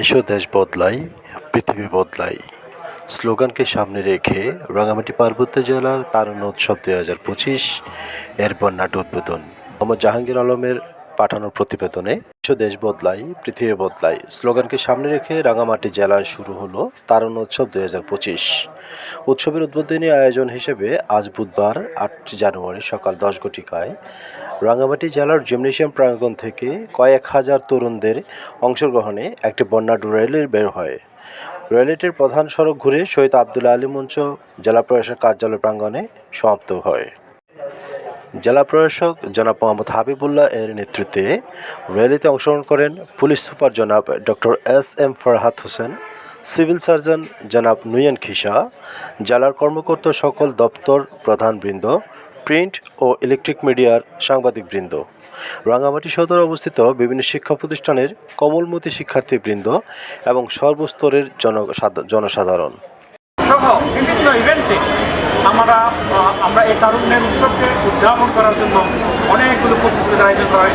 এসো দেশ বদলাই, পৃথিবী বদলাই স্লোগানকে সামনে রেখে রাঙামাটি পার্বত্য জেলার তারুণ্য উৎসব 2025 এর বর্ণাঢ্য উদ্বোধন। মোহাম্মদ জাহাঙ্গীর আলমের পাঠানো প্রতিবেদনে এসো দেশ বদলাই, পৃথিবী বদলাই স্লোগানকে সামনে রেখে রাঙামাটি জেলায় শুরু হলো তারুণ্য উৎসব 2025। উৎসবের উদ্বোধনী আয়োজন হিসেবে আজ বুধবার 8 জানুয়ারি সকাল 10 ঘটিকায় রাঙামাটি জেলার জিমনেশিয়াম প্রাঙ্গণ থেকে কয়েক হাজার তরুণদের অংশগ্রহণে একটি বর্ণাঢ্য র্যালি বের হয়। র্যালিটির প্রধান সড়ক ঘুরে শহীদ আবদুল্লাহ আলী মঞ্চ জেলা প্রশাসক কার্যালয় প্রাঙ্গণে সমাপ্ত হয়। জেলা প্রশাসক জনাব মোহাম্মদ হাবিবুল্লাহ এর নেতৃত্বে র্যালিতে অংশগ্রহণ করেন পুলিশ সুপার জনাব doctor SM. Farhad Hossain, civil surgeon জনাব নুয়ান খিসা, জেলার কর্মকর্তা সকল দপ্তর প্রধানবৃন্দ, প্রিন্ট ও ইলেকট্রিক মিডিয়ার সাংবাদিকবৃন্দ, রাঙামাটি সদরে অবস্থিত বিভিন্ন শিক্ষা প্রতিষ্ঠানের কোমলমতি শিক্ষার্থীবৃন্দ এবং সর্বস্তরের জনসাধারণ সহ বিভিন্ন ইভেন্টে আমরা এই তারুণ্যের উৎসবকে উদযাপন করার জন্য অনেকগুলো প্রতিযোগিতার আয়োজন করা হয়।